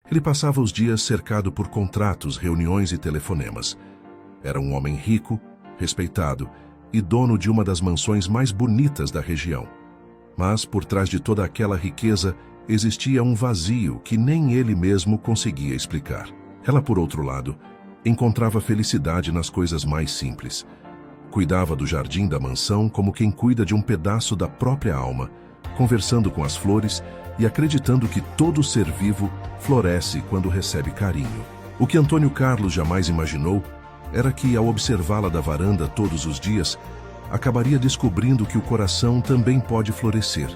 Ele passava os dias cercado por contratos, reuniões e telefonemas. Era um homem rico, respeitado e dono de uma das mansões mais bonitas da região. Mas, por trás de toda aquela riqueza, existia um vazio que nem ele mesmo conseguia explicar. Ela, por outro lado, encontrava felicidade nas coisas mais simples. Cuidava do jardim da mansão como quem cuida de um pedaço da própria alma, conversando com as flores e acreditando que todo ser vivo floresce quando recebe carinho. O que Antônio Carlos jamais imaginou era que, ao observá-la da varanda todos os dias, acabaria descobrindo que o coração também pode florescer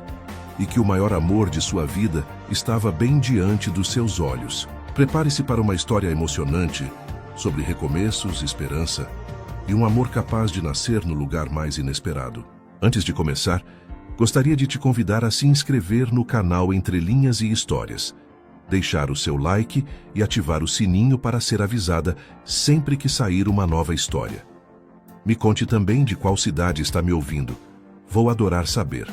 e que o maior amor de sua vida estava bem diante dos seus olhos. Prepare-se para uma história emocionante sobre recomeços, esperança e um amor capaz de nascer no lugar mais inesperado. Antes de começar, gostaria de te convidar a se inscrever no canal Entre Linhas e Histórias, deixar o seu like e ativar o sininho para ser avisada sempre que sair uma nova história. Me conte também de qual cidade está me ouvindo. Vou adorar saber.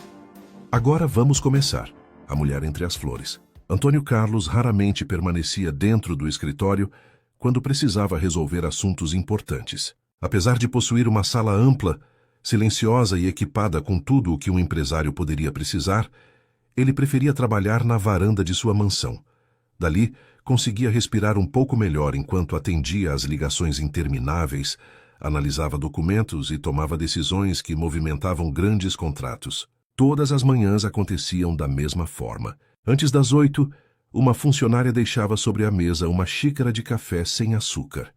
Agora vamos começar. A Mulher entre as Flores. Antônio Carlos raramente permanecia dentro do escritório quando precisava resolver assuntos importantes. Apesar de possuir uma sala ampla, silenciosa e equipada com tudo o que um empresário poderia precisar, ele preferia trabalhar na varanda de sua mansão. Dali, conseguia respirar um pouco melhor enquanto atendia às ligações intermináveis, analisava documentos e tomava decisões que movimentavam grandes contratos. Todas as manhãs aconteciam da mesma forma. Antes das 8, uma funcionária deixava sobre a mesa uma xícara de café sem açúcar.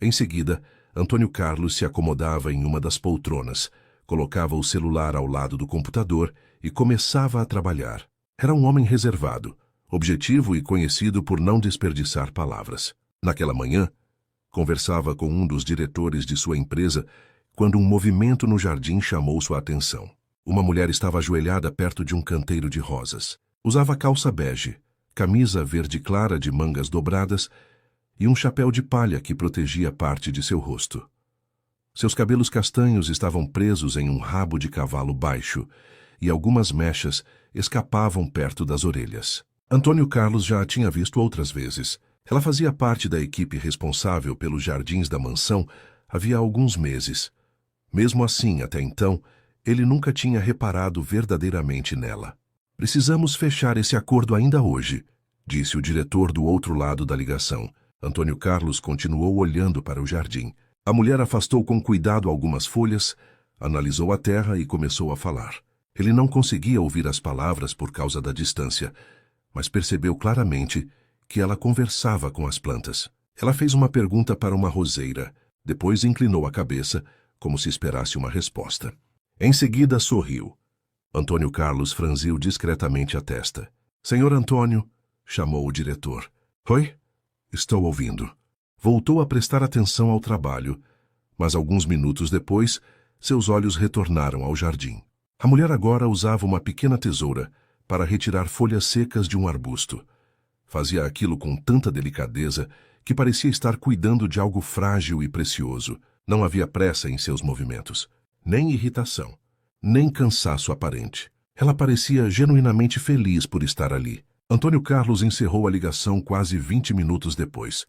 Em seguida, Antônio Carlos se acomodava em uma das poltronas, colocava o celular ao lado do computador e começava a trabalhar. Era um homem reservado, objetivo e conhecido por não desperdiçar palavras. Naquela manhã, conversava com um dos diretores de sua empresa quando um movimento no jardim chamou sua atenção. Uma mulher estava ajoelhada perto de um canteiro de rosas. Usava calça bege, camisa verde clara de mangas dobradas e um chapéu de palha que protegia parte de seu rosto. Seus cabelos castanhos estavam presos em um rabo de cavalo baixo e algumas mechas escapavam perto das orelhas. Antônio Carlos já a tinha visto outras vezes. Ela fazia parte da equipe responsável pelos jardins da mansão havia alguns meses. Mesmo assim, até então, ele nunca tinha reparado verdadeiramente nela. "Precisamos fechar esse acordo ainda hoje", disse o diretor do outro lado da ligação. Antônio Carlos continuou olhando para o jardim. A mulher afastou com cuidado algumas folhas, analisou a terra e começou a falar. Ele não conseguia ouvir as palavras por causa da distância, mas percebeu claramente que ela conversava com as plantas. Ela fez uma pergunta para uma roseira, depois inclinou a cabeça, como se esperasse uma resposta. Em seguida, sorriu. Antônio Carlos franziu discretamente a testa. "Senhor Antônio", chamou o diretor. "Oi? Estou ouvindo." Voltou a prestar atenção ao trabalho, mas alguns minutos depois, seus olhos retornaram ao jardim. A mulher agora usava uma pequena tesoura para retirar folhas secas de um arbusto. Fazia aquilo com tanta delicadeza que parecia estar cuidando de algo frágil e precioso. Não havia pressa em seus movimentos, nem irritação, nem cansaço aparente. Ela parecia genuinamente feliz por estar ali. Antônio Carlos encerrou a ligação quase 20 minutos depois.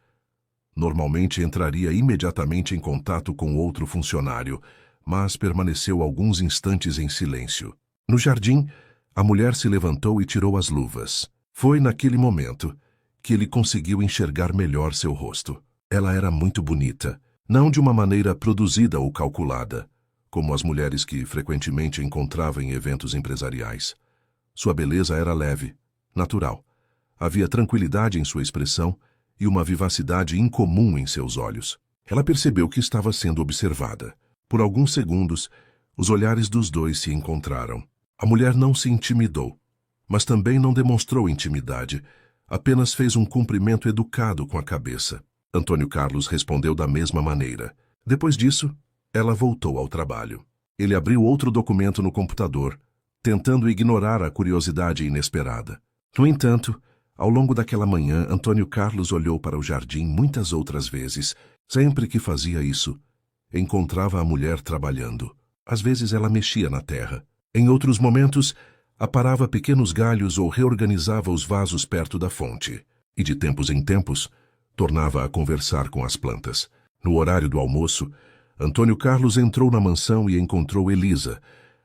Normalmente entraria imediatamente em contato com outro funcionário, mas permaneceu alguns instantes em silêncio. No jardim, a mulher se levantou e tirou as luvas. Foi naquele momento que ele conseguiu enxergar melhor seu rosto. Ela era muito bonita, não de uma maneira produzida ou calculada, como as mulheres que frequentemente encontrava em eventos empresariais. Sua beleza era leve, natural. Havia tranquilidade em sua expressão e uma vivacidade incomum em seus olhos. Ela percebeu que estava sendo observada. Por alguns segundos, os olhares dos dois se encontraram. A mulher não se intimidou, mas também não demonstrou intimidade, apenas fez um cumprimento educado com a cabeça. Antônio Carlos respondeu da mesma maneira. Depois disso, ela voltou ao trabalho. Ele abriu outro documento no computador, tentando ignorar a curiosidade inesperada. No entanto, ao longo daquela manhã, Antônio Carlos olhou para o jardim muitas outras vezes. Sempre que fazia isso, encontrava a mulher trabalhando. Às vezes ela mexia na terra. Em outros momentos, aparava pequenos galhos ou reorganizava os vasos perto da fonte. e de tempos em tempos tornava a conversar com as plantas. No horário do almoço, Antônio Carlos entrou na mansão e encontrou Elisa,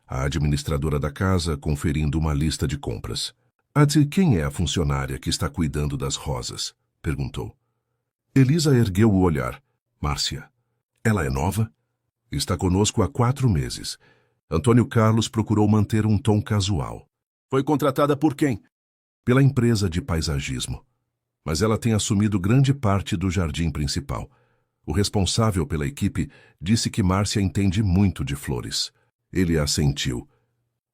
a administradora da casa, conferindo uma lista de compras. Quem é a funcionária que está cuidando das rosas? Perguntou. Elisa ergueu o olhar. Márcia. Ela é nova? Está conosco há 4 meses. Antônio Carlos procurou manter um tom casual. Foi contratada por quem? Pela empresa de paisagismo. Mas ela tem assumido grande parte do jardim principal. O responsável pela equipe disse que Márcia entende muito de flores. Ele assentiu.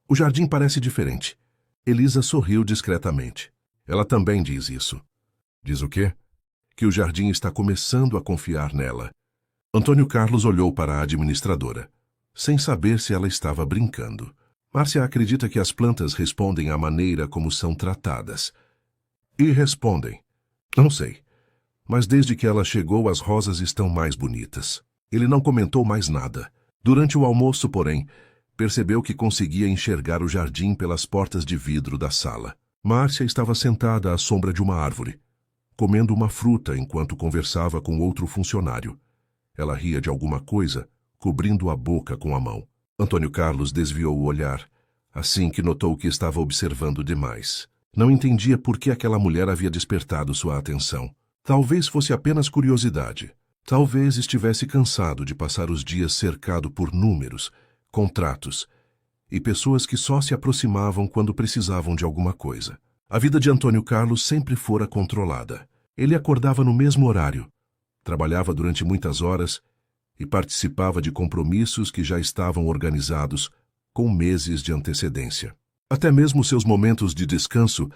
O jardim parece diferente. Elisa sorriu discretamente. Ela também diz isso. Diz o quê? Que o jardim está começando a confiar nela. Antônio Carlos olhou para a administradora, sem saber se ela estava brincando. Márcia acredita que as plantas respondem à maneira como são tratadas. E respondem. Não sei. Mas desde que ela chegou, as rosas estão mais bonitas. Ele não comentou mais nada. Durante o almoço, porém, percebeu que conseguia enxergar o jardim pelas portas de vidro da sala. Márcia estava sentada à sombra de uma árvore, comendo uma fruta enquanto conversava com outro funcionário. Ela ria de alguma coisa, cobrindo a boca com a mão. Antônio Carlos desviou o olhar, assim que notou que estava observando demais. Não entendia por que aquela mulher havia despertado sua atenção. Talvez fosse apenas curiosidade. Talvez estivesse cansado de passar os dias cercado por números, contratos e pessoas que só se aproximavam quando precisavam de alguma coisa. A vida de Antônio Carlos sempre fora controlada. Ele acordava no mesmo horário, trabalhava durante muitas horas e participava de compromissos que já estavam organizados com meses de antecedência. Até mesmo seus momentos de descanso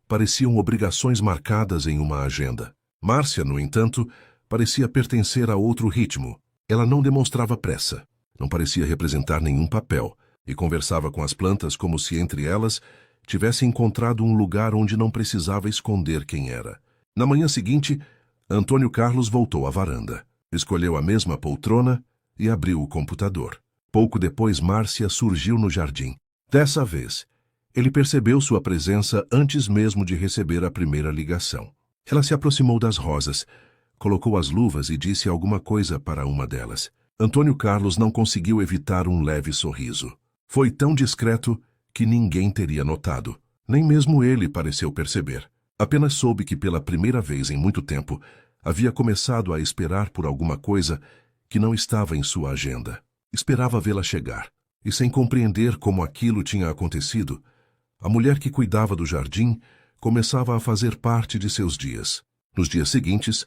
pareciam obrigações marcadas em uma agenda. Márcia, no entanto, parecia pertencer a outro ritmo. Ela não demonstrava pressa, não parecia representar nenhum papel e conversava com as plantas como se entre elas tivesse encontrado um lugar onde não precisava esconder quem era. Na manhã seguinte, Antônio Carlos voltou à varanda. Escolheu a mesma poltrona e abriu o computador. Pouco depois, Márcia surgiu no jardim. Dessa vez, ele percebeu sua presença antes mesmo de receber a primeira ligação. Ela se aproximou das rosas, colocou as luvas e disse alguma coisa para uma delas. Antônio Carlos não conseguiu evitar um leve sorriso. Foi tão discreto que ninguém teria notado. Nem mesmo ele pareceu perceber. Apenas soube que pela primeira vez em muito tempo havia começado a esperar por alguma coisa que não estava em sua agenda. Esperava vê-la chegar. E sem compreender como aquilo tinha acontecido, a mulher que cuidava do jardim começava a fazer parte de seus dias. Nos dias seguintes,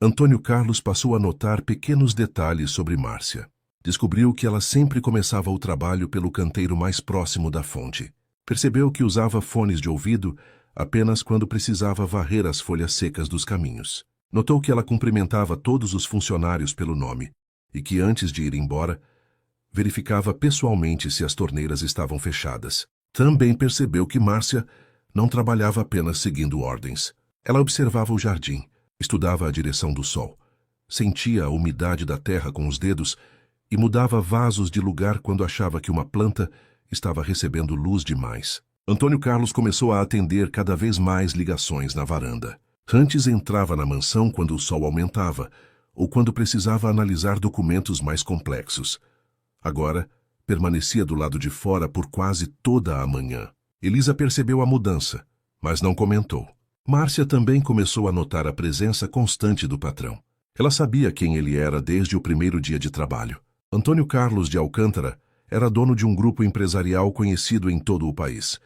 Antônio Carlos passou a notar pequenos detalhes sobre Márcia. Descobriu que ela sempre começava o trabalho pelo canteiro mais próximo da fonte. Percebeu que usava fones de ouvido apenas quando precisava varrer as folhas secas dos caminhos. Notou que ela cumprimentava todos os funcionários pelo nome e que, antes de ir embora, verificava pessoalmente se as torneiras estavam fechadas. Também percebeu que Márcia não trabalhava apenas seguindo ordens. Ela observava o jardim, estudava a direção do sol, sentia a umidade da terra com os dedos e mudava vasos de lugar quando achava que uma planta estava recebendo luz demais. Antônio Carlos começou a atender cada vez mais ligações na varanda. Antes entrava na mansão quando o sol aumentava ou quando precisava analisar documentos mais complexos. Agora, permanecia do lado de fora por quase toda a manhã. Elisa percebeu a mudança, mas não comentou. Márcia também começou a notar a presença constante do patrão. Ela sabia quem ele era desde o primeiro dia de trabalho. Antônio Carlos de Alcântara era dono de um grupo empresarial conhecido em todo o país.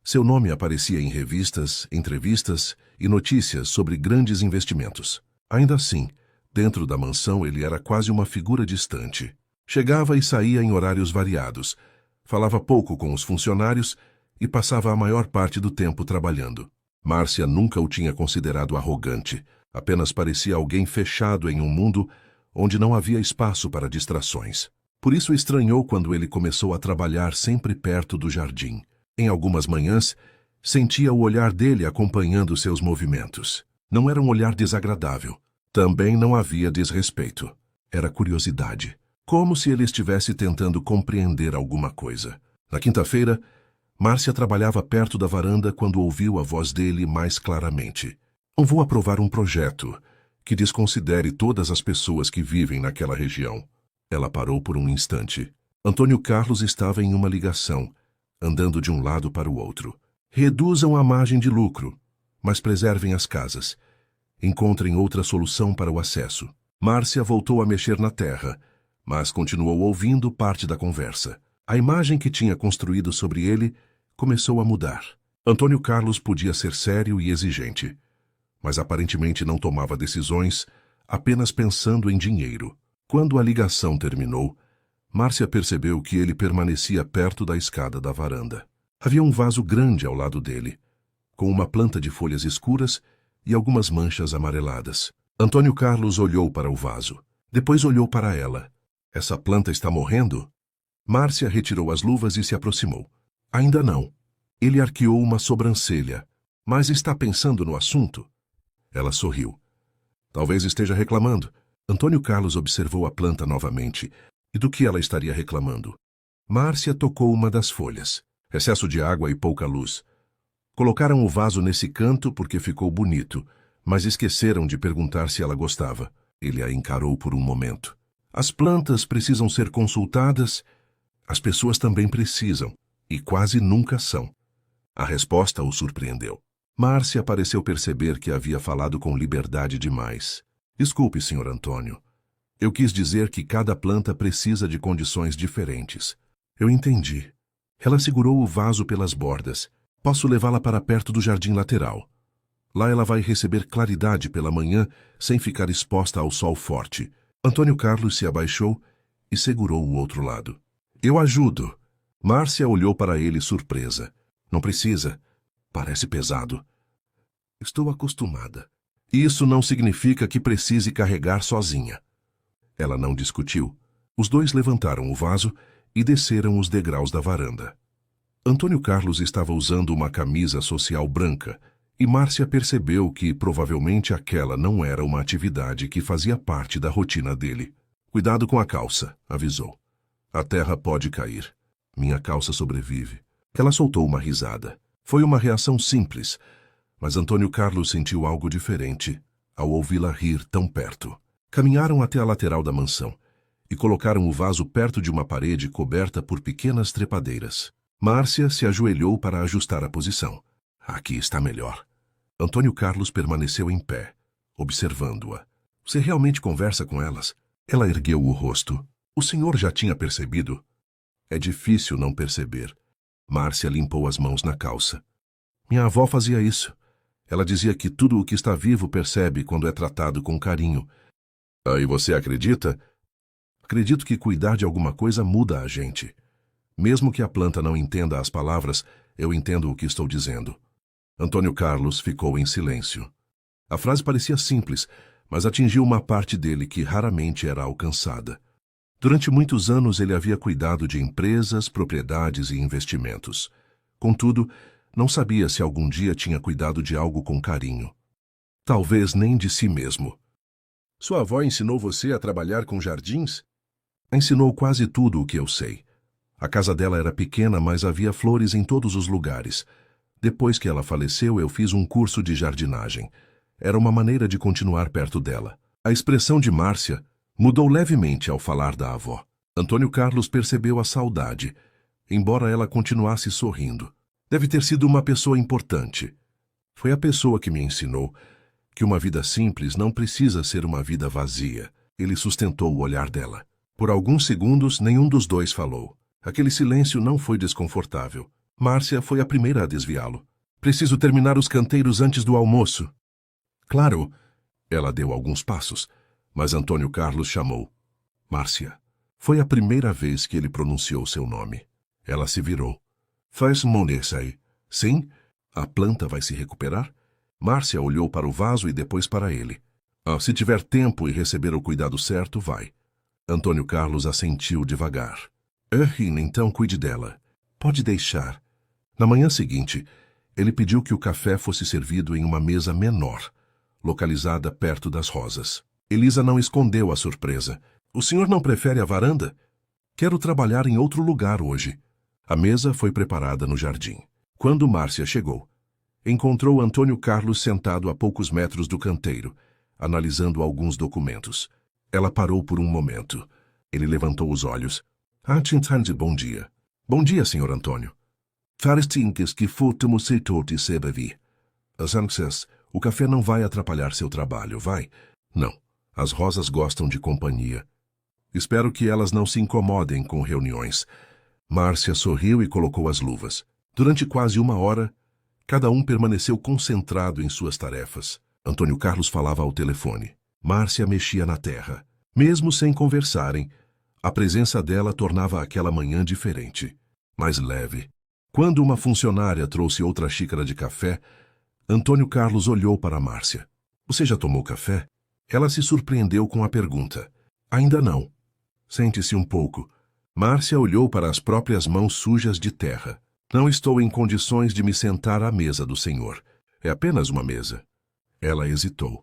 Seu nome aparecia em revistas, entrevistas e notícias sobre grandes investimentos. Ainda assim, dentro da mansão ele era quase uma figura distante. Chegava e saía em horários variados, falava pouco com os funcionários e passava a maior parte do tempo trabalhando. Márcia nunca o tinha considerado arrogante, apenas parecia alguém fechado em um mundo onde não havia espaço para distrações. Por isso estranhou quando ele começou a trabalhar sempre perto do jardim. Em algumas manhãs, sentia o olhar dele acompanhando seus movimentos. Não era um olhar desagradável. Também não havia desrespeito. Era curiosidade. Como se ele estivesse tentando compreender alguma coisa. Na quinta-feira, Márcia trabalhava perto da varanda quando ouviu a voz dele mais claramente. Não vou aprovar um projeto que desconsidere todas as pessoas que vivem naquela região. Ela parou por um instante. Antônio Carlos estava em uma ligação, andando de um lado para o outro. Reduzam a margem de lucro, mas preservem as casas. Encontrem outra solução para o acesso. Márcia voltou a mexer na terra, mas continuou ouvindo parte da conversa. A imagem que tinha construído sobre ele começou a mudar. Antônio Carlos podia ser sério e exigente, mas aparentemente não tomava decisões apenas pensando em dinheiro. Quando a ligação terminou, Márcia percebeu que ele permanecia perto da escada da varanda. Havia um vaso grande ao lado dele, com uma planta de folhas escuras e algumas manchas amareladas. Antônio Carlos olhou para o vaso. Depois olhou para ela. Essa planta está morrendo? Márcia retirou as luvas e se aproximou. Ainda não. Ele arqueou uma sobrancelha. Mas está pensando no assunto? Ela sorriu. Talvez esteja reclamando. Antônio Carlos observou a planta novamente. E do que ela estaria reclamando? Márcia tocou uma das folhas. Excesso de água e pouca luz. Colocaram o vaso nesse canto porque ficou bonito, mas esqueceram de perguntar se ela gostava. Ele a encarou por um momento. As plantas precisam ser consultadas. As pessoas também precisam, e quase nunca são. A resposta o surpreendeu. Márcia pareceu perceber que havia falado com liberdade demais. Desculpe, Sr. Antônio. Eu quis dizer que cada planta precisa de condições diferentes. Eu entendi. Ela segurou o vaso pelas bordas. Posso levá-la para perto do jardim lateral. Lá ela vai receber claridade pela manhã sem ficar exposta ao sol forte. Antônio Carlos se abaixou e segurou o outro lado. Eu ajudo. Márcia olhou para ele surpresa. Não precisa. Parece pesado. Estou acostumada. Isso não significa que precise carregar sozinha. Ela não discutiu. Os dois levantaram o vaso e desceram os degraus da varanda. Antônio Carlos estava usando uma camisa social branca e Márcia percebeu que provavelmente aquela não era uma atividade que fazia parte da rotina dele. Cuidado com a calça, avisou. A terra pode cair. Minha calça sobrevive. Ela soltou uma risada. Foi uma reação simples, mas Antônio Carlos sentiu algo diferente ao ouvi-la rir tão perto. Caminharam até a lateral da mansão e colocaram o vaso perto de uma parede coberta por pequenas trepadeiras. Márcia se ajoelhou para ajustar a posição. Aqui está melhor. Antônio Carlos permaneceu em pé, observando-a. Você realmente conversa com elas? Ela ergueu o rosto. O senhor já tinha percebido? É difícil não perceber. Márcia limpou as mãos na calça. Minha avó fazia isso. Ela dizia que tudo o que está vivo percebe quando é tratado com carinho. E você acredita? Acredito que cuidar de alguma coisa muda a gente. Mesmo que a planta não entenda as palavras, eu entendo o que estou dizendo. Antônio Carlos ficou em silêncio. A frase parecia simples, mas atingiu uma parte dele que raramente era alcançada. Durante muitos anos ele havia cuidado de empresas, propriedades e investimentos. Contudo, não sabia se algum dia tinha cuidado de algo com carinho. Talvez nem de si mesmo. Sua avó ensinou você a trabalhar com jardins? Ensinou quase tudo o que eu sei. A casa dela era pequena, mas havia flores em todos os lugares. Depois que ela faleceu, eu fiz um curso de jardinagem. Era uma maneira de continuar perto dela. A expressão de Márcia mudou levemente ao falar da avó. Antônio Carlos percebeu a saudade, embora ela continuasse sorrindo. Deve ter sido uma pessoa importante. Foi a pessoa que me ensinou que uma vida simples não precisa ser uma vida vazia. Ele sustentou o olhar dela. Por alguns segundos, nenhum dos dois falou. Aquele silêncio não foi desconfortável. Márcia foi a primeira a desviá-lo. Preciso terminar os canteiros antes do almoço. Claro. Ela deu alguns passos, mas Antônio Carlos chamou. Márcia. Foi a primeira vez que ele pronunciou seu nome. Ela se virou. Faz monessai. Sim? A planta vai se recuperar? Márcia olhou para o vaso e depois para ele. Se tiver tempo e receber o cuidado certo, vai. Antônio Carlos assentiu devagar. Então cuide dela. Pode deixar. Na manhã seguinte, ele pediu que o café fosse servido em uma mesa menor, localizada perto das rosas. Elisa não escondeu a surpresa. O senhor não prefere a varanda? Quero trabalhar em outro lugar hoje. A mesa foi preparada no jardim. Quando Márcia chegou, encontrou Antônio Carlos sentado a poucos metros do canteiro, analisando alguns documentos. Ela parou por um momento. Ele levantou os olhos. Bom dia. Bom dia, Sr. Antônio. Farestinkes que furtamo setor de sebevi. As o café não vai atrapalhar seu trabalho, vai? Não. As rosas gostam de companhia. Espero que elas não se incomodem com reuniões. Márcia sorriu e colocou as luvas. Durante quase uma hora, cada um permaneceu concentrado em suas tarefas. Antônio Carlos falava ao telefone. Márcia mexia na terra. Mesmo sem conversarem, a presença dela tornava aquela manhã diferente, mais leve. Quando uma funcionária trouxe outra xícara de café, Antônio Carlos olhou para Márcia. Você já tomou café? Ela se surpreendeu com a pergunta. Ainda não. Sente-se um pouco. Márcia olhou para as próprias mãos sujas de terra. Não estou em condições de me sentar à mesa do senhor. É apenas uma mesa. Ela hesitou.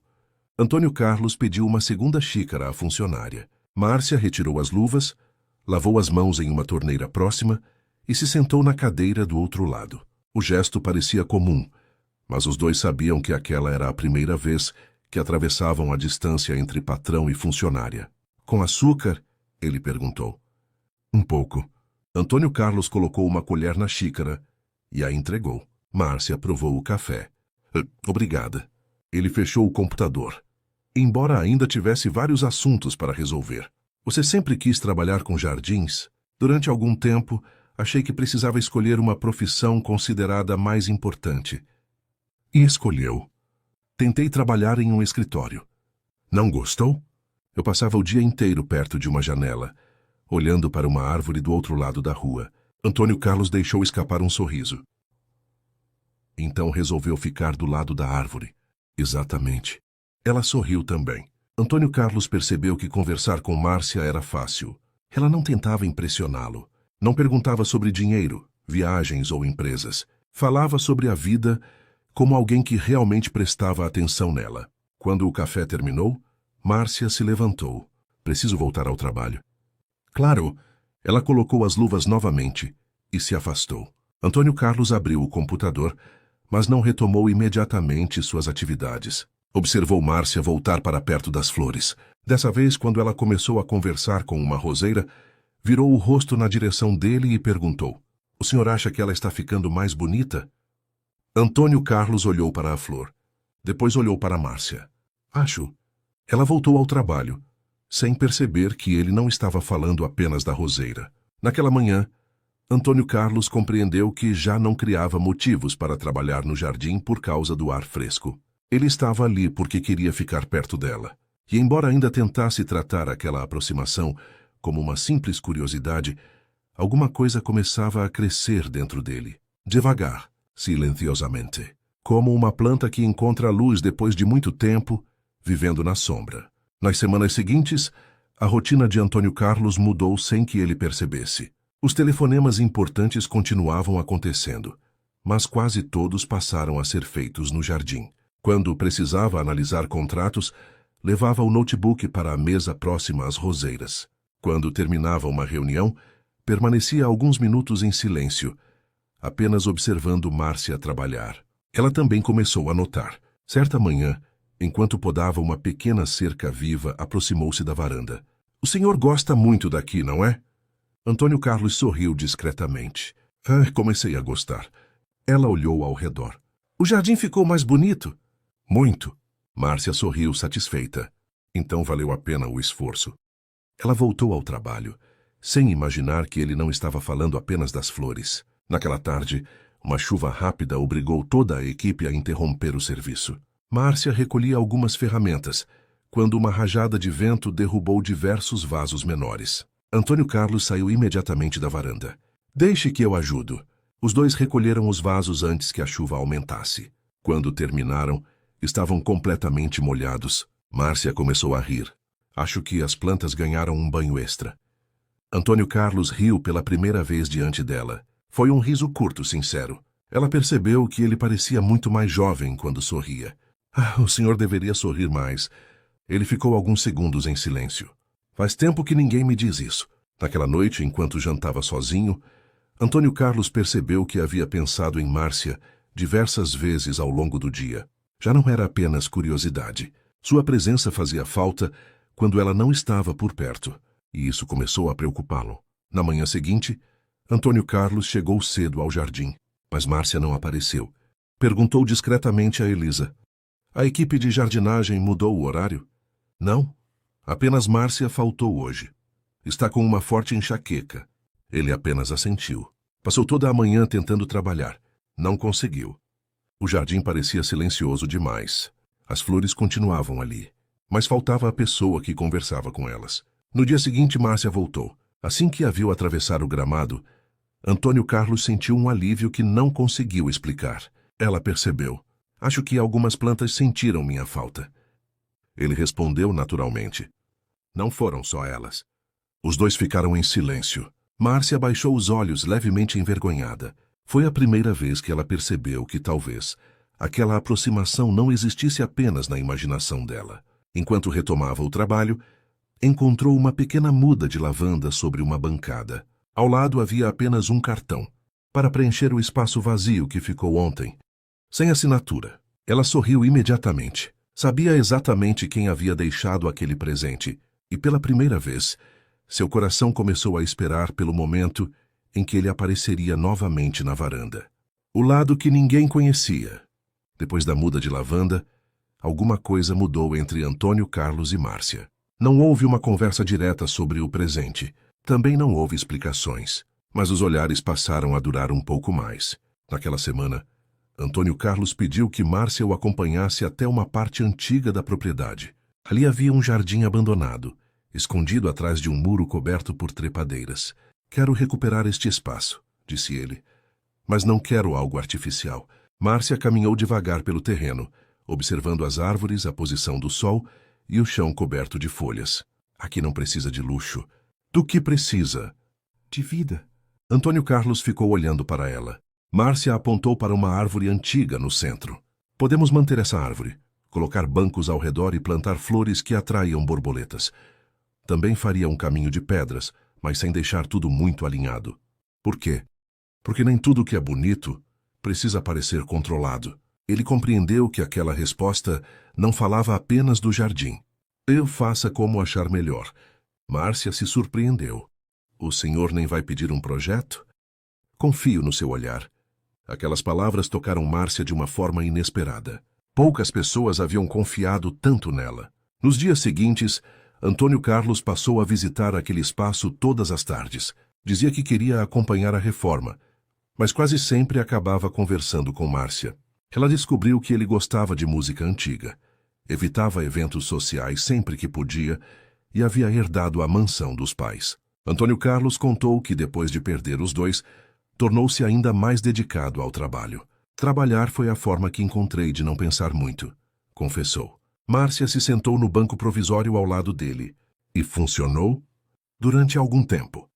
Antônio Carlos pediu uma segunda xícara à funcionária. Márcia retirou as luvas, lavou as mãos em uma torneira próxima e se sentou na cadeira do outro lado. O gesto parecia comum, mas os dois sabiam que aquela era a primeira vez que atravessavam a distância entre patrão e funcionária. Com açúcar? Ele perguntou. Um pouco. Antônio Carlos colocou uma colher na xícara e a entregou. Márcia provou o café. Obrigada. Ele fechou o computador. Embora ainda tivesse vários assuntos para resolver. Você sempre quis trabalhar com jardins? Durante algum tempo, achei que precisava escolher uma profissão considerada mais importante. E escolheu. Tentei trabalhar em um escritório. Não gostou? Eu passava o dia inteiro perto de uma janela, olhando para uma árvore do outro lado da rua. Antônio Carlos deixou escapar um sorriso. Então resolveu ficar do lado da árvore. Exatamente. Ela sorriu também. Antônio Carlos percebeu que conversar com Márcia era fácil. Ela não tentava impressioná-lo. Não perguntava sobre dinheiro, viagens ou empresas. Falava sobre a vida como alguém que realmente prestava atenção nela. Quando o café terminou, Márcia se levantou. Preciso voltar ao trabalho. Claro. Ela colocou as luvas novamente e se afastou. Antônio Carlos abriu o computador, mas não retomou imediatamente suas atividades. Observou Márcia voltar para perto das flores. Dessa vez, quando ela começou a conversar com uma roseira, virou o rosto na direção dele e perguntou: O senhor acha que ela está ficando mais bonita? Antônio Carlos olhou para a flor. Depois olhou para Márcia. Acho. Ela voltou ao trabalho, sem perceber que ele não estava falando apenas da roseira. Naquela manhã, Antônio Carlos compreendeu que já não criava motivos para trabalhar no jardim por causa do ar fresco. Ele estava ali porque queria ficar perto dela. E embora ainda tentasse tratar aquela aproximação como uma simples curiosidade, alguma coisa começava a crescer dentro dele. Devagar, silenciosamente. Como uma planta que encontra a luz depois de muito tempo, vivendo na sombra. Nas semanas seguintes, a rotina de Antônio Carlos mudou sem que ele percebesse. Os telefonemas importantes continuavam acontecendo, mas quase todos passaram a ser feitos no jardim. Quando precisava analisar contratos, levava o notebook para a mesa próxima às roseiras. Quando terminava uma reunião, permanecia alguns minutos em silêncio, apenas observando Márcia trabalhar. Ela também começou a notar. Certa manhã, enquanto podava uma pequena cerca viva, aproximou-se da varanda. O senhor gosta muito daqui, não é? Antônio Carlos sorriu discretamente. Comecei a gostar. Ela olhou ao redor. O jardim ficou mais bonito? Muito. Márcia sorriu satisfeita. Então valeu a pena o esforço. Ela voltou ao trabalho, sem imaginar que ele não estava falando apenas das flores. Naquela tarde, uma chuva rápida obrigou toda a equipe a interromper o serviço. Márcia recolhia algumas ferramentas, quando uma rajada de vento derrubou diversos vasos menores. Antônio Carlos saiu imediatamente da varanda. Deixe que eu ajudo. Os dois recolheram os vasos antes que a chuva aumentasse. Quando terminaram, estavam completamente molhados. Márcia começou a rir. Acho que as plantas ganharam um banho extra. Antônio Carlos riu pela primeira vez diante dela. Foi um riso curto, sincero. Ela percebeu que ele parecia muito mais jovem quando sorria. O senhor deveria sorrir mais. Ele ficou alguns segundos em silêncio. Faz tempo que ninguém me diz isso. Naquela noite, enquanto jantava sozinho, Antônio Carlos percebeu que havia pensado em Márcia diversas vezes ao longo do dia. Já não era apenas curiosidade. Sua presença fazia falta quando ela não estava por perto, e isso começou a preocupá-lo. Na manhã seguinte, Antônio Carlos chegou cedo ao jardim, mas Márcia não apareceu. Perguntou discretamente a Elisa: "A equipe de jardinagem mudou o horário?" "Não, apenas Márcia faltou hoje. Está com uma forte enxaqueca." Ele apenas assentiu. Passou toda a manhã tentando trabalhar. Não conseguiu. O jardim parecia silencioso demais. As flores continuavam ali, mas faltava a pessoa que conversava com elas. No dia seguinte, Márcia voltou. Assim que a viu atravessar o gramado, Antônio Carlos sentiu um alívio que não conseguiu explicar. Ela percebeu: "Acho que algumas plantas sentiram minha falta." Ele respondeu naturalmente: "Não foram só elas." Os dois ficaram em silêncio. Márcia baixou os olhos, levemente envergonhada. Foi a primeira vez que ela percebeu que talvez aquela aproximação não existisse apenas na imaginação dela. Enquanto retomava o trabalho, encontrou uma pequena muda de lavanda sobre uma bancada. Ao lado havia apenas um cartão, para preencher o espaço vazio que ficou ontem, sem assinatura. Ela sorriu imediatamente. Sabia exatamente quem havia deixado aquele presente, e pela primeira vez, seu coração começou a esperar pelo momento em que ele apareceria novamente na varanda. O lado que ninguém conhecia. Depois da muda de lavanda, alguma coisa mudou entre Antônio Carlos e Márcia. Não houve uma conversa direta sobre o presente. Também não houve explicações. Mas os olhares passaram a durar um pouco mais. Naquela semana, Antônio Carlos pediu que Márcia o acompanhasse até uma parte antiga da propriedade. Ali havia um jardim abandonado, escondido atrás de um muro coberto por trepadeiras. "Quero recuperar este espaço", disse ele. "Mas não quero algo artificial." Márcia caminhou devagar pelo terreno, observando as árvores, a posição do sol e o chão coberto de folhas. "Aqui não precisa de luxo." "Do que precisa?" "De vida." Antônio Carlos ficou olhando para ela. Márcia apontou para uma árvore antiga no centro. "Podemos manter essa árvore, colocar bancos ao redor e plantar flores que atraiam borboletas. Também faria um caminho de pedras, mas sem deixar tudo muito alinhado." "Por quê?" "Porque nem tudo que é bonito precisa parecer controlado." Ele compreendeu que aquela resposta não falava apenas do jardim. "Eu faça como achar melhor." Márcia se surpreendeu. "O senhor nem vai pedir um projeto?" "Confio no seu olhar." Aquelas palavras tocaram Márcia de uma forma inesperada. Poucas pessoas haviam confiado tanto nela. Nos dias seguintes, Antônio Carlos passou a visitar aquele espaço todas as tardes. Dizia que queria acompanhar a reforma, mas quase sempre acabava conversando com Márcia. Ela descobriu que ele gostava de música antiga, evitava eventos sociais sempre que podia e havia herdado a mansão dos pais. Antônio Carlos contou que, depois de perder os dois, tornou-se ainda mais dedicado ao trabalho. "Trabalhar foi a forma que encontrei de não pensar muito", confessou. Márcia se sentou no banco provisório ao lado dele. "E funcionou?" "Durante algum tempo."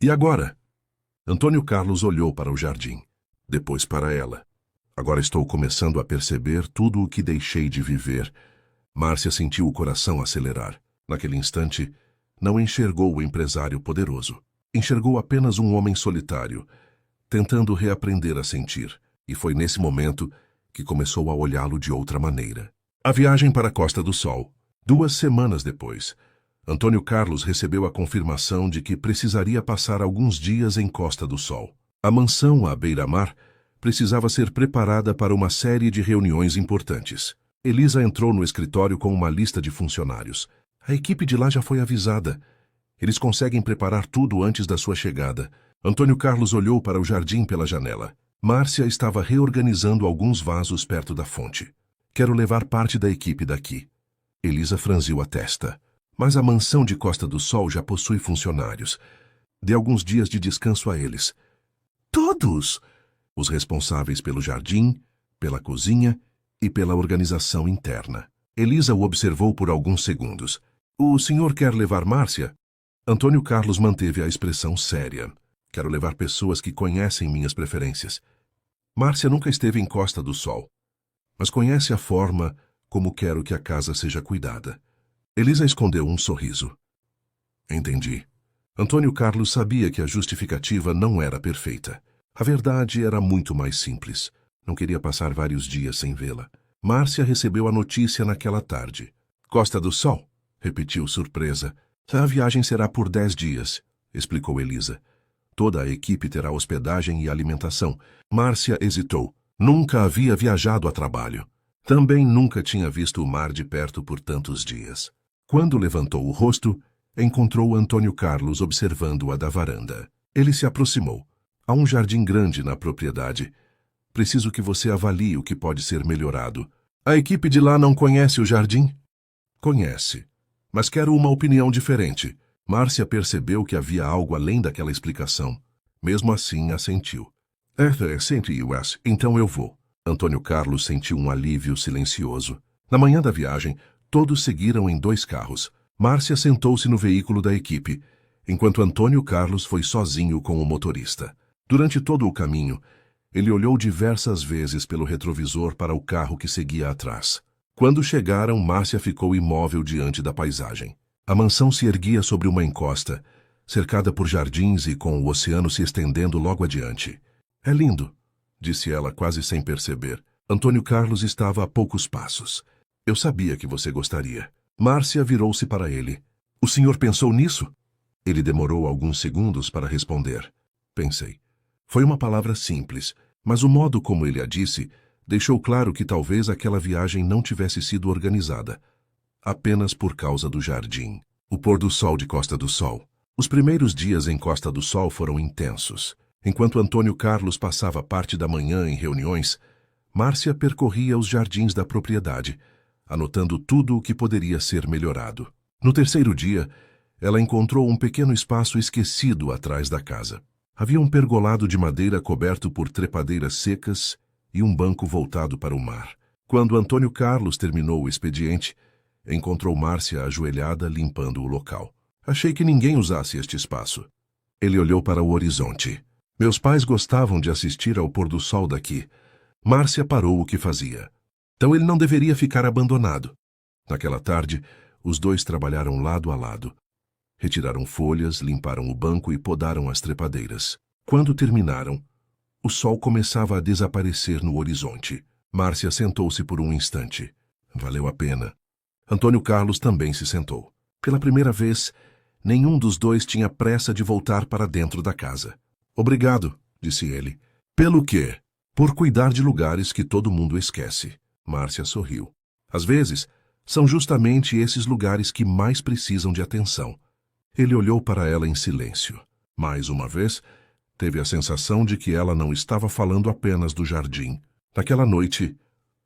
"E agora?" Antônio Carlos olhou para o jardim, depois para ela. "Agora estou começando a perceber tudo o que deixei de viver." Márcia sentiu o coração acelerar. Naquele instante, não enxergou o empresário poderoso. Enxergou apenas um homem solitário, tentando reaprender a sentir. E foi nesse momento que começou a olhá-lo de outra maneira. A viagem para a Costa do Sol. 2 semanas depois, Antônio Carlos recebeu a confirmação de que precisaria passar alguns dias em Costa do Sol. A mansão à beira-mar precisava ser preparada para uma série de reuniões importantes. Elisa entrou no escritório com uma lista de funcionários. A equipe de lá já foi avisada. Eles conseguem preparar tudo antes da sua chegada. Antônio Carlos olhou para o jardim pela janela. Márcia estava reorganizando alguns vasos perto da fonte. "Quero levar parte da equipe daqui." Elisa franziu a testa. "Mas a mansão de Costa do Sol já possui funcionários. Dê alguns dias de descanso a eles." "Todos?" "Os responsáveis pelo jardim, pela cozinha e pela organização interna." Elisa o observou por alguns segundos. "O senhor quer levar Márcia?" Antônio Carlos manteve a expressão séria. "Quero levar pessoas que conhecem minhas preferências." Márcia nunca esteve em Costa do Sol, mas conhece a forma como quero que a casa seja cuidada. Elisa escondeu um sorriso. "Entendi." Antônio Carlos sabia que a justificativa não era perfeita. A verdade era muito mais simples. Não queria passar vários dias sem vê-la. Márcia recebeu a notícia naquela tarde. Costa do Sol? Repetiu, surpresa. A viagem será por 10 dias, explicou Elisa. Toda a equipe terá hospedagem e alimentação. Márcia hesitou. Nunca havia viajado a trabalho. Também nunca tinha visto o mar de perto por tantos dias. Quando levantou o rosto, encontrou Antônio Carlos observando-a da varanda. Ele se aproximou. Há um jardim grande na propriedade. Preciso que você avalie o que pode ser melhorado. A equipe de lá não conhece o jardim? Conhece, mas quero uma opinião diferente. Márcia percebeu que havia algo além daquela explicação. Mesmo assim, assentiu. Então eu vou. Antônio Carlos sentiu um alívio silencioso. Na manhã da viagem, todos seguiram em 2 carros. Márcia sentou-se no veículo da equipe, enquanto Antônio Carlos foi sozinho com o motorista. Durante todo o caminho, ele olhou diversas vezes pelo retrovisor para o carro que seguia atrás. Quando chegaram, Márcia ficou imóvel diante da paisagem. A mansão se erguia sobre uma encosta, cercada por jardins e com o oceano se estendendo logo adiante. É lindo, disse ela quase sem perceber. Antônio Carlos estava a poucos passos. Eu sabia que você gostaria. Márcia virou-se para ele. O senhor pensou nisso? Ele demorou alguns segundos para responder. Pensei. Foi uma palavra simples, mas o modo como ele a disse deixou claro que talvez aquela viagem não tivesse sido organizada, apenas por causa do jardim. O pôr do sol de Costa do Sol. Os primeiros dias em Costa do Sol foram intensos. Enquanto Antônio Carlos passava parte da manhã em reuniões, Márcia percorria os jardins da propriedade, anotando tudo o que poderia ser melhorado. No terceiro dia, ela encontrou um pequeno espaço esquecido atrás da casa. Havia um pergolado de madeira coberto por trepadeiras secas e um banco voltado para o mar. Quando Antônio Carlos terminou o expediente, encontrou Márcia ajoelhada limpando o local. Achei que ninguém usasse este espaço. Ele olhou para o horizonte. Meus pais gostavam de assistir ao pôr do sol daqui. Márcia parou o que fazia. Então ele não deveria ficar abandonado. Naquela tarde, os dois trabalharam lado a lado. Retiraram folhas, limparam o banco e podaram as trepadeiras. Quando terminaram, o sol começava a desaparecer no horizonte. Márcia sentou-se por um instante. Valeu a pena. Antônio Carlos também se sentou. Pela primeira vez, nenhum dos dois tinha pressa de voltar para dentro da casa. Obrigado, disse ele. Pelo quê? Por cuidar de lugares que todo mundo esquece. Márcia sorriu. Às vezes, são justamente esses lugares que mais precisam de atenção. Ele olhou para ela em silêncio. Mais uma vez, teve a sensação de que ela não estava falando apenas do jardim. Naquela noite,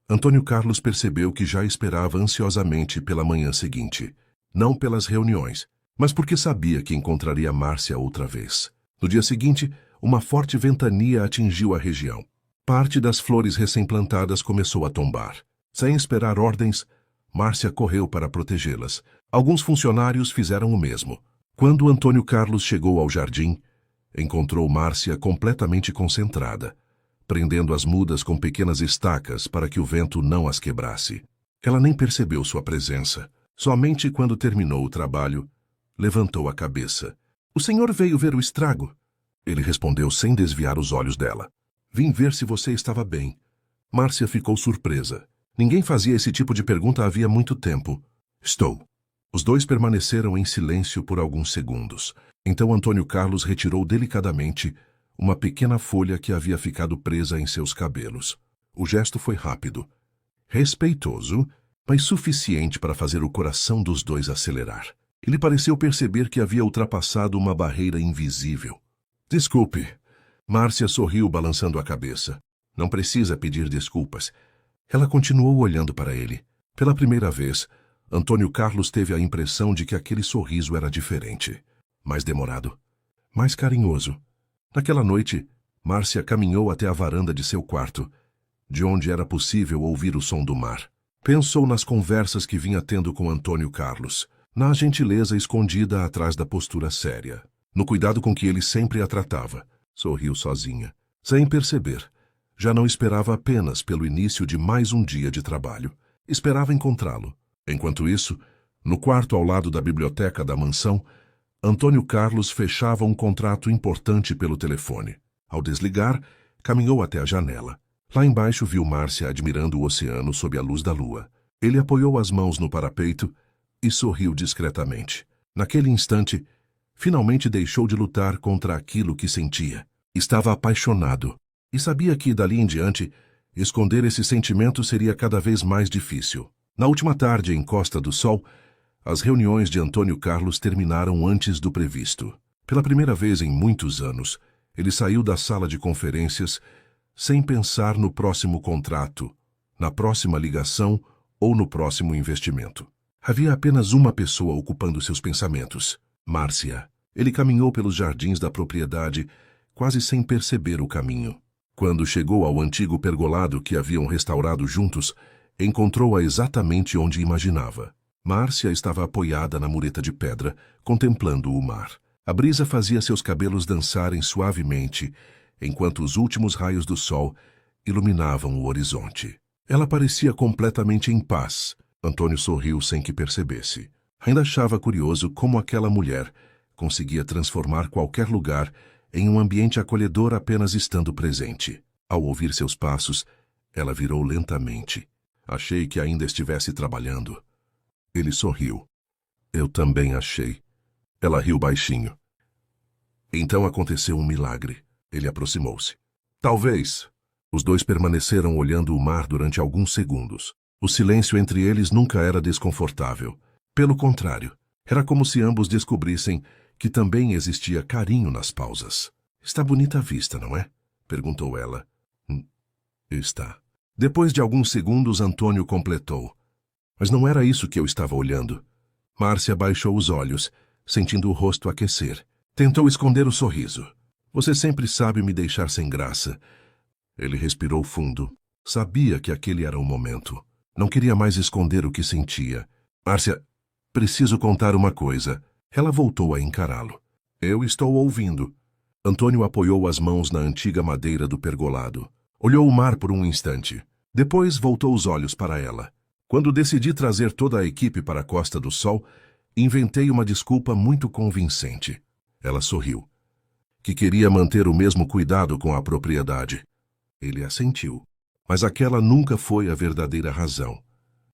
Antônio Carlos percebeu que já esperava ansiosamente pela manhã seguinte. Não pelas reuniões, mas porque sabia que encontraria Márcia outra vez. No dia seguinte, uma forte ventania atingiu a região. Parte das flores recém-plantadas começou a tombar. Sem esperar ordens, Márcia correu para protegê-las. Alguns funcionários fizeram o mesmo. Quando Antônio Carlos chegou ao jardim, encontrou Márcia completamente concentrada, prendendo as mudas com pequenas estacas para que o vento não as quebrasse. Ela nem percebeu sua presença. Somente quando terminou o trabalho, levantou a cabeça. — O senhor veio ver o estrago? Ele respondeu sem desviar os olhos dela. — Vim ver se você estava bem. Márcia ficou surpresa. Ninguém fazia esse tipo de pergunta havia muito tempo. — Estou. Os dois permaneceram em silêncio por alguns segundos. Então Antônio Carlos retirou delicadamente uma pequena folha que havia ficado presa em seus cabelos. O gesto foi rápido, respeitoso, mas suficiente para fazer o coração dos dois acelerar. Ele pareceu perceber que havia ultrapassado uma barreira invisível. — Desculpe. Márcia sorriu balançando a cabeça. — Não precisa pedir desculpas. Ela continuou olhando para ele. Pela primeira vez, Antônio Carlos teve a impressão de que aquele sorriso era diferente. Mais demorado, mais carinhoso. Naquela noite, Márcia caminhou até a varanda de seu quarto, de onde era possível ouvir o som do mar. Pensou nas conversas que vinha tendo com Antônio Carlos, na gentileza escondida atrás da postura séria, no cuidado com que ele sempre a tratava. Sorriu sozinha, sem perceber. Já não esperava apenas pelo início de mais um dia de trabalho. Esperava encontrá-lo. Enquanto isso, no quarto ao lado da biblioteca da mansão, Antônio Carlos fechava um contrato importante pelo telefone. Ao desligar, caminhou até a janela. Lá embaixo viu Márcia admirando o oceano sob a luz da lua. Ele apoiou as mãos no parapeito e sorriu discretamente. Naquele instante, finalmente deixou de lutar contra aquilo que sentia. Estava apaixonado e sabia que, dali em diante, esconder esse sentimento seria cada vez mais difícil. Na última tarde, em Costa do Sol, as reuniões de Antônio Carlos terminaram antes do previsto. Pela primeira vez em muitos anos, ele saiu da sala de conferências sem pensar no próximo contrato, na próxima ligação ou no próximo investimento. Havia apenas uma pessoa ocupando seus pensamentos: Márcia. Ele caminhou pelos jardins da propriedade, quase sem perceber o caminho. Quando chegou ao antigo pergolado que haviam restaurado juntos, encontrou-a exatamente onde imaginava. Márcia estava apoiada na mureta de pedra, contemplando o mar. A brisa fazia seus cabelos dançarem suavemente, enquanto os últimos raios do sol iluminavam o horizonte. Ela parecia completamente em paz. Antônio sorriu sem que percebesse. Ainda achava curioso como aquela mulher conseguia transformar qualquer lugar em um ambiente acolhedor apenas estando presente. Ao ouvir seus passos, ela virou lentamente. Achei que ainda estivesse trabalhando. Ele sorriu. Eu também achei. Ela riu baixinho. Então aconteceu um milagre. Ele aproximou-se. Talvez. Os dois permaneceram olhando o mar durante alguns segundos. O silêncio entre eles nunca era desconfortável. Pelo contrário, era como se ambos descobrissem que também existia carinho nas pausas. Está bonita a vista, não é? Perguntou ela. Está. Depois de alguns segundos, Antônio completou. Mas não era isso que eu estava olhando. Márcia baixou os olhos, sentindo o rosto aquecer. Tentou esconder o sorriso. Você sempre sabe me deixar sem graça. Ele respirou fundo. Sabia que aquele era o momento. Não queria mais esconder o que sentia. Márcia, preciso contar uma coisa. Ela voltou a encará-lo. Eu estou ouvindo. Antônio apoiou as mãos na antiga madeira do pergolado. Olhou o mar por um instante. Depois voltou os olhos para ela. Quando decidi trazer toda a equipe para a Costa do Sol, inventei uma desculpa muito convincente. Ela sorriu. Que queria manter o mesmo cuidado com a propriedade. Ele assentiu. Mas aquela nunca foi a verdadeira razão.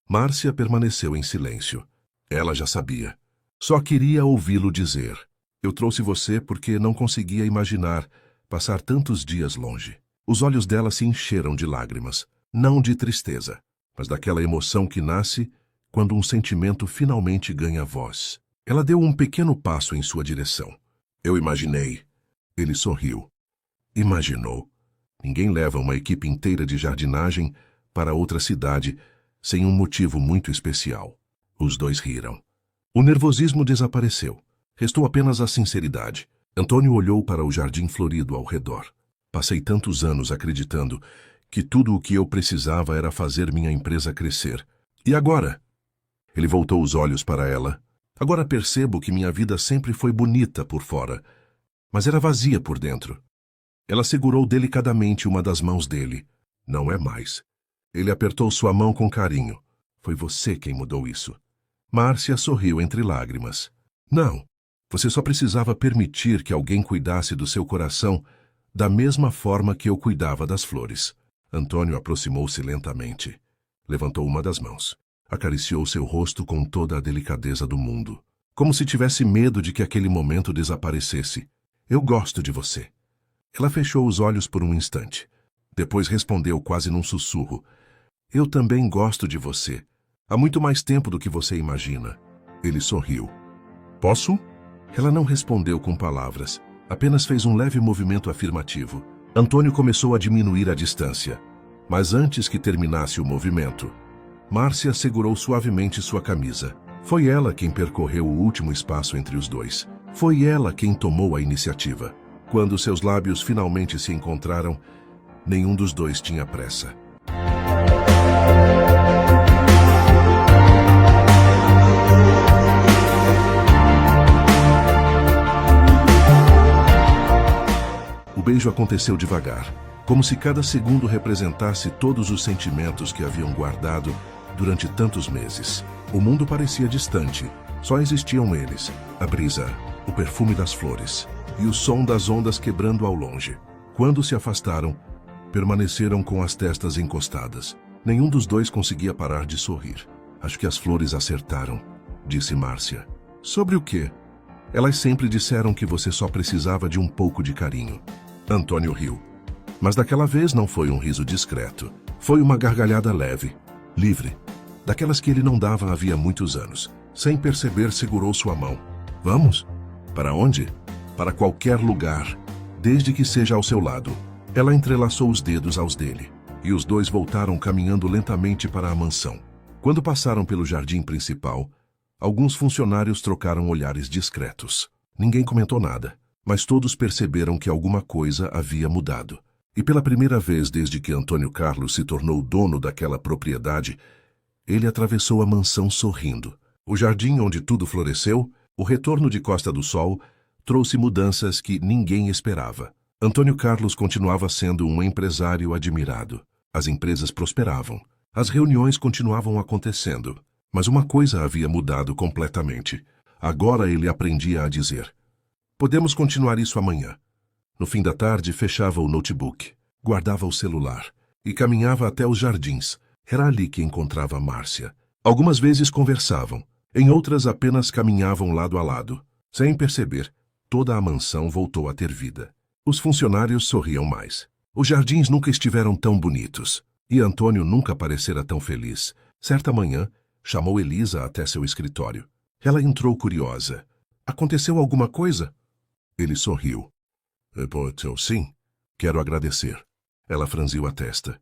Márcia permaneceu em silêncio. Ela já sabia. Só queria ouvi-lo dizer. Eu trouxe você porque não conseguia imaginar passar tantos dias longe. Os olhos dela se encheram de lágrimas. Não de tristeza, mas daquela emoção que nasce quando um sentimento finalmente ganha voz. Ela deu um pequeno passo em sua direção. Eu imaginei. Ele sorriu. Imaginou. Ninguém leva uma equipe inteira de jardinagem para outra cidade sem um motivo muito especial. Os dois riram. O nervosismo desapareceu. Restou apenas a sinceridade. Antônio olhou para o jardim florido ao redor. Passei tantos anos acreditando que tudo o que eu precisava era fazer minha empresa crescer. E agora? Ele voltou os olhos para ela. Agora percebo que minha vida sempre foi bonita por fora, mas era vazia por dentro. Ela segurou delicadamente uma das mãos dele. Não é mais. Ele apertou sua mão com carinho. Foi você quem mudou isso. Márcia sorriu entre lágrimas. Não, você só precisava permitir que alguém cuidasse do seu coração da mesma forma que eu cuidava das flores. Antônio aproximou-se lentamente. Levantou uma das mãos. Acariciou seu rosto com toda a delicadeza do mundo, como se tivesse medo de que aquele momento desaparecesse. Eu gosto de você. Ela fechou os olhos por um instante. Depois respondeu quase num sussurro. Eu também gosto de você. Há muito mais tempo do que você imagina. Ele sorriu. Posso? Ela não respondeu com palavras. Apenas fez um leve movimento afirmativo. Antônio começou a diminuir a distância. Mas antes que terminasse o movimento, Márcia segurou suavemente sua camisa. Foi ela quem percorreu o último espaço entre os dois. Foi ela quem tomou a iniciativa. Quando seus lábios finalmente se encontraram, nenhum dos dois tinha pressa. O beijo aconteceu devagar, como se cada segundo representasse todos os sentimentos que haviam guardado durante tantos meses. O mundo parecia distante, só existiam eles, a brisa, o perfume das flores e o som das ondas quebrando ao longe. Quando se afastaram, Permaneceram com as testas encostadas. Nenhum dos dois conseguia parar de sorrir. Acho que as flores acertaram, disse Márcia. Sobre o quê? Elas sempre disseram que você só precisava de um pouco de carinho. Antônio riu. Mas daquela vez não foi um riso discreto. Foi uma gargalhada leve, livre, daquelas que ele não dava havia muitos anos. Sem perceber, segurou sua mão. Vamos? Para onde? Para qualquer lugar, desde que seja ao seu lado. Ela entrelaçou os dedos aos dele, e os dois voltaram caminhando lentamente para a mansão. Quando passaram pelo jardim principal, alguns funcionários trocaram olhares discretos. Ninguém comentou nada, mas todos perceberam que alguma coisa havia mudado. E pela primeira vez desde que Antônio Carlos se tornou dono daquela propriedade, ele atravessou a mansão sorrindo. O jardim onde tudo floresceu, o retorno de Costa do Sol, trouxe mudanças que ninguém esperava. Antônio Carlos continuava sendo um empresário admirado. As empresas prosperavam. As reuniões continuavam acontecendo. Mas uma coisa havia mudado completamente. Agora ele aprendia a dizer: podemos continuar isso amanhã. No fim da tarde, fechava o notebook, guardava o celular e caminhava até os jardins. Era ali que encontrava Márcia. Algumas vezes conversavam. Em outras, apenas caminhavam lado a lado. Sem perceber, toda a mansão voltou a ter vida. Os funcionários sorriam mais. Os jardins nunca estiveram tão bonitos. E Antônio nunca parecera tão feliz. Certa manhã, chamou Elisa até seu escritório. Ela entrou curiosa. Aconteceu alguma coisa? Ele sorriu. Sim. Quero agradecer. Ela franziu a testa.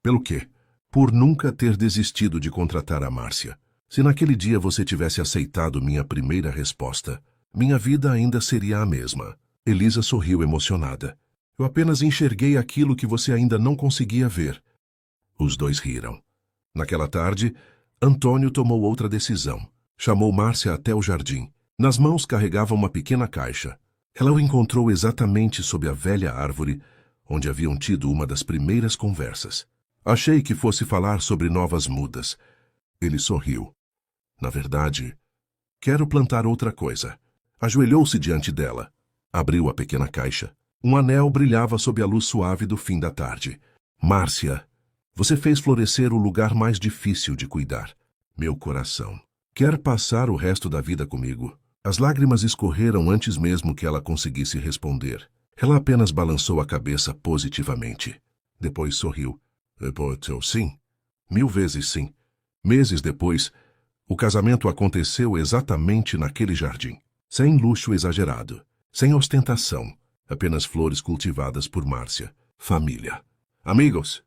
Pelo quê? Por nunca ter desistido de contratar a Márcia. Se naquele dia você tivesse aceitado minha primeira resposta, minha vida ainda seria a mesma. Elisa sorriu emocionada. Eu apenas enxerguei aquilo que você ainda não conseguia ver. Os dois riram. Naquela tarde, Antônio tomou outra decisão. Chamou Márcia até o jardim. Nas mãos carregava uma pequena caixa. Ela o encontrou exatamente sob a velha árvore, onde haviam tido uma das primeiras conversas. Achei que fosse falar sobre novas mudas. Ele sorriu. Na verdade, quero plantar outra coisa. Ajoelhou-se diante dela. Abriu a pequena caixa. Um anel brilhava sob a luz suave do fim da tarde. Márcia, você fez florescer o lugar mais difícil de cuidar. Meu coração. Quer passar o resto da vida comigo? As lágrimas escorreram antes mesmo que ela conseguisse responder. Ela apenas balançou a cabeça positivamente. Depois sorriu. Sim. 1000 vezes sim. Meses depois, o casamento aconteceu exatamente naquele jardim. Sem luxo exagerado. Sem ostentação. Apenas flores cultivadas por Márcia. Família. Amigos.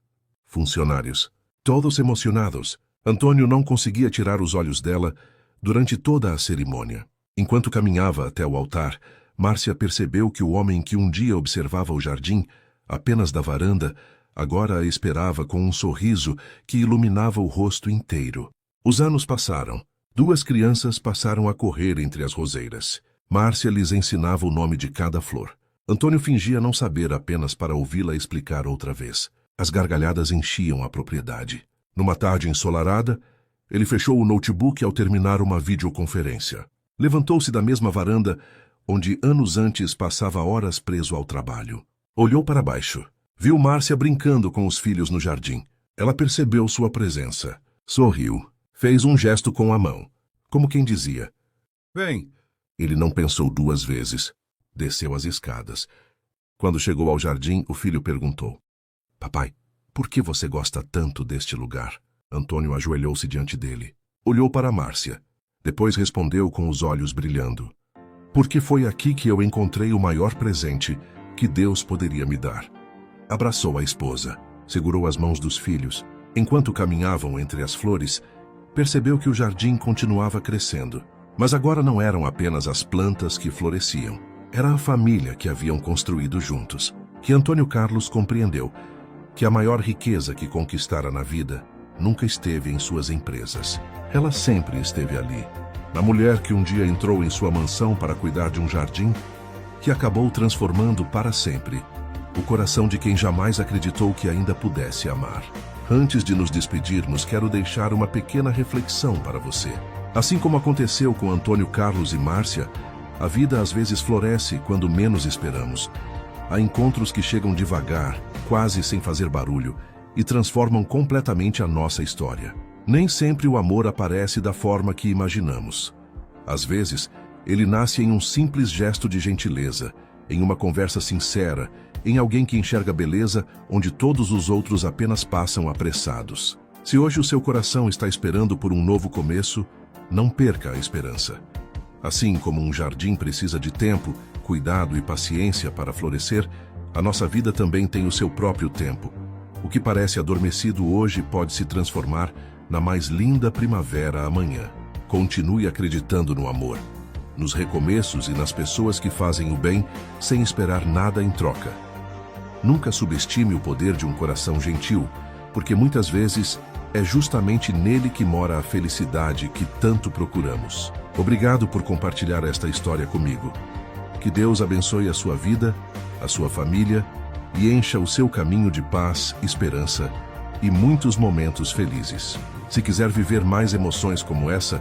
Funcionários. Todos emocionados. Antônio não conseguia tirar os olhos dela durante toda a cerimônia. Enquanto caminhava até o altar, Márcia percebeu que o homem que um dia observava o jardim, apenas da varanda, agora a esperava com um sorriso que iluminava o rosto inteiro. Os anos passaram. 2 crianças passaram a correr entre as roseiras. Márcia lhes ensinava o nome de cada flor. Antônio fingia não saber apenas para ouvi-la explicar outra vez. As gargalhadas enchiam a propriedade. Numa tarde ensolarada, ele fechou o notebook ao terminar uma videoconferência. Levantou-se da mesma varanda, onde anos antes passava horas preso ao trabalho. Olhou para baixo. Viu Márcia brincando com os filhos no jardim. Ela percebeu sua presença. Sorriu. Fez um gesto com a mão, como quem dizia: vem. Ele não pensou 2 vezes. Desceu as escadas. Quando chegou ao jardim, o filho perguntou: papai, por que você gosta tanto deste lugar? Antônio ajoelhou-se diante dele. Olhou para Márcia. Depois respondeu com os olhos brilhando: porque foi aqui que eu encontrei o maior presente que Deus poderia me dar. Abraçou a esposa. Segurou as mãos dos filhos. Enquanto caminhavam entre as flores, percebeu que o jardim continuava crescendo. Mas agora não eram apenas as plantas que floresciam. Era a família que haviam construído juntos. Que Antônio Carlos compreendeu que a maior riqueza que conquistara na vida nunca esteve em suas empresas. Ela sempre esteve ali. Na mulher que um dia entrou em sua mansão para cuidar de um jardim, que acabou transformando para sempre o coração de quem jamais acreditou que ainda pudesse amar. Antes de nos despedirmos, quero deixar uma pequena reflexão para você. Assim como aconteceu com Antônio Carlos e Márcia, a vida às vezes floresce quando menos esperamos. Há encontros que chegam devagar, quase sem fazer barulho, e transformam completamente a nossa história. Nem sempre o amor aparece da forma que imaginamos. Às vezes, ele nasce em um simples gesto de gentileza, em uma conversa sincera, em alguém que enxerga beleza onde todos os outros apenas passam apressados. Se hoje o seu coração está esperando por um novo começo, não perca a esperança. Assim como um jardim precisa de tempo, cuidado e paciência para florescer, a nossa vida também tem o seu próprio tempo. O que parece adormecido hoje pode se transformar na mais linda primavera amanhã. Continue acreditando no amor, nos recomeços e nas pessoas que fazem o bem sem esperar nada em troca. Nunca subestime o poder de um coração gentil, porque muitas vezes é justamente nele que mora a felicidade que tanto procuramos. Obrigado por compartilhar esta história comigo. Que Deus abençoe a sua vida, a sua família e encha o seu caminho de paz, esperança e muitos momentos felizes. Se quiser viver mais emoções como essa,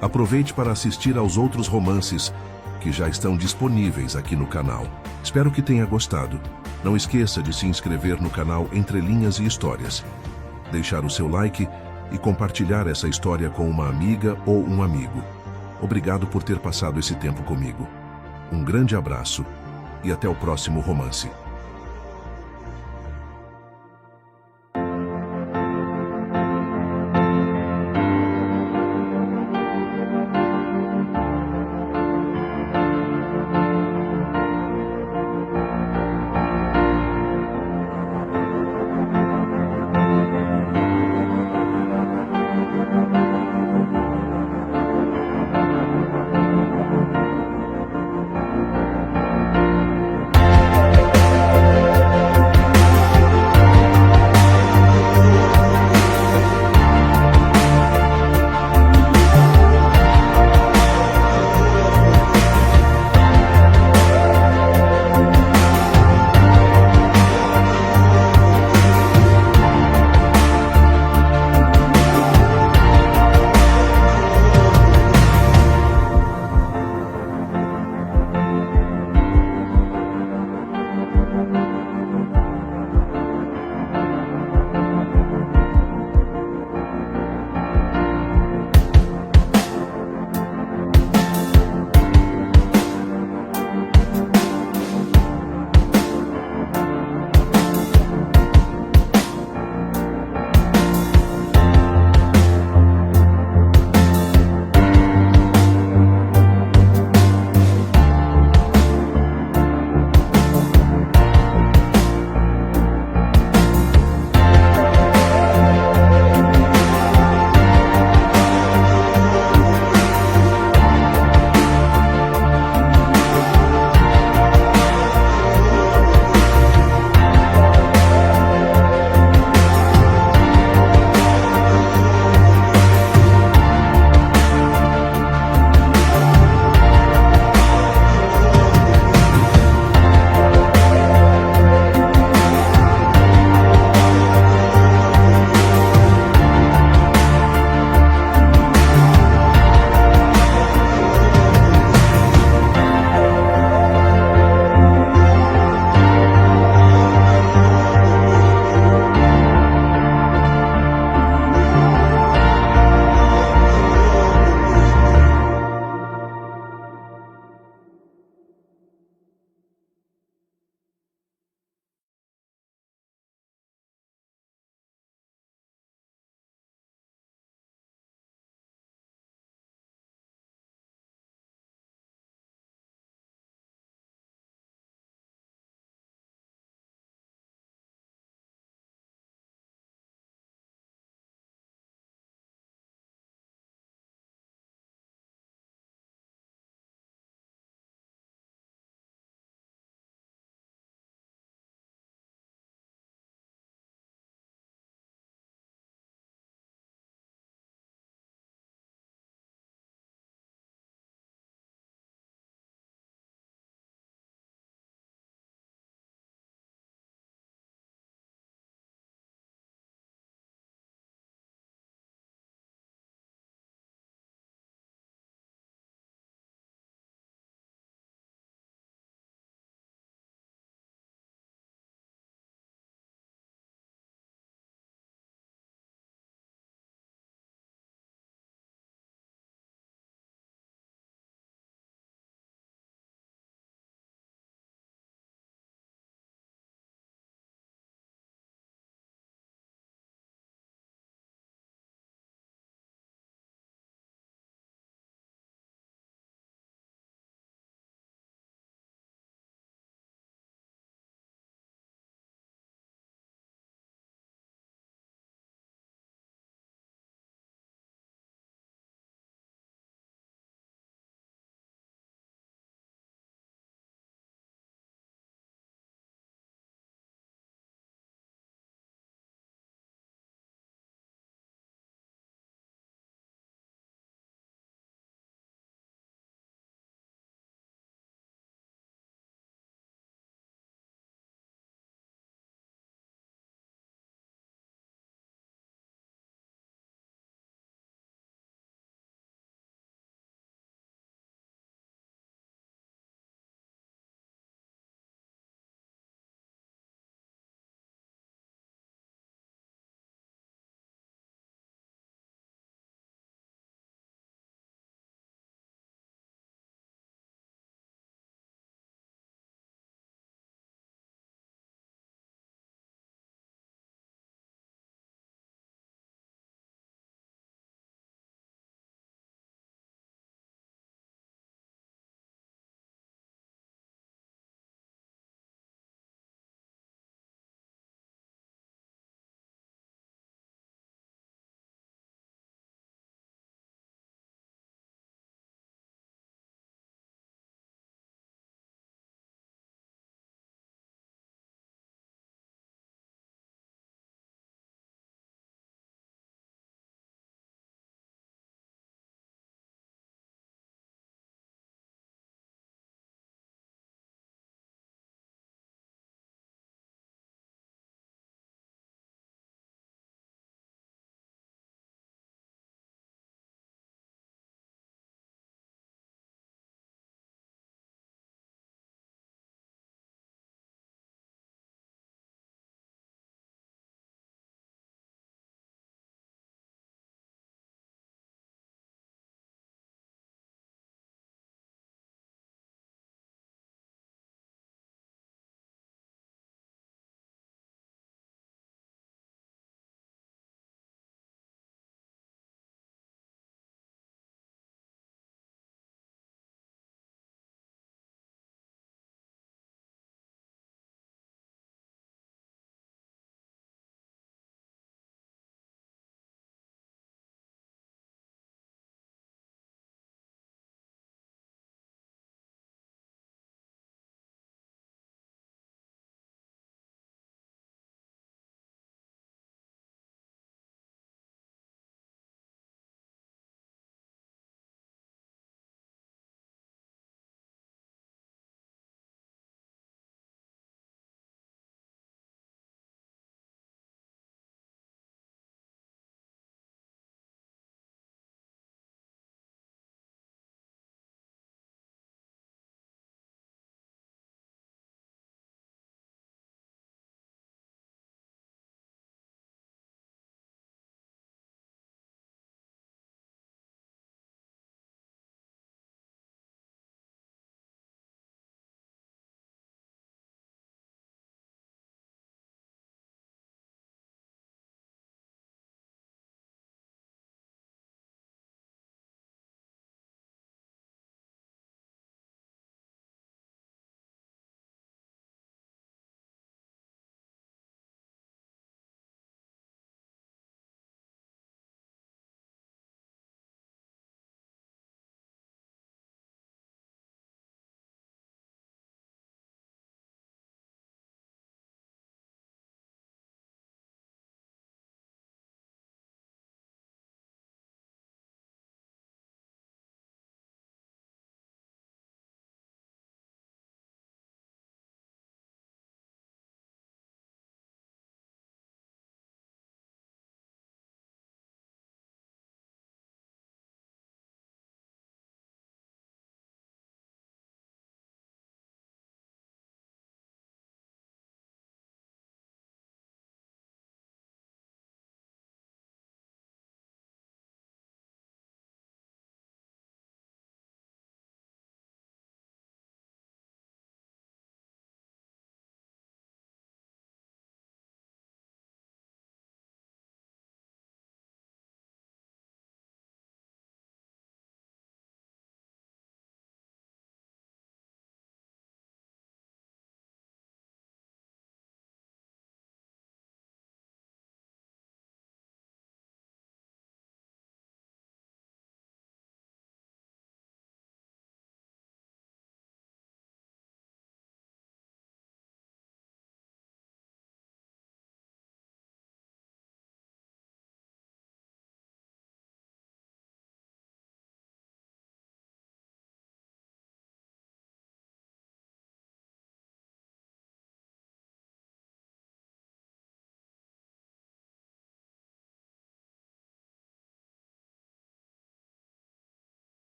aproveite para assistir aos outros romances que já estão disponíveis aqui no canal. Espero que tenha gostado. Não esqueça de se inscrever no canal Entre Linhas e Histórias, deixar o seu like e compartilhar essa história com uma amiga ou um amigo. Obrigado por ter passado esse tempo comigo. Um grande abraço e até o próximo romance.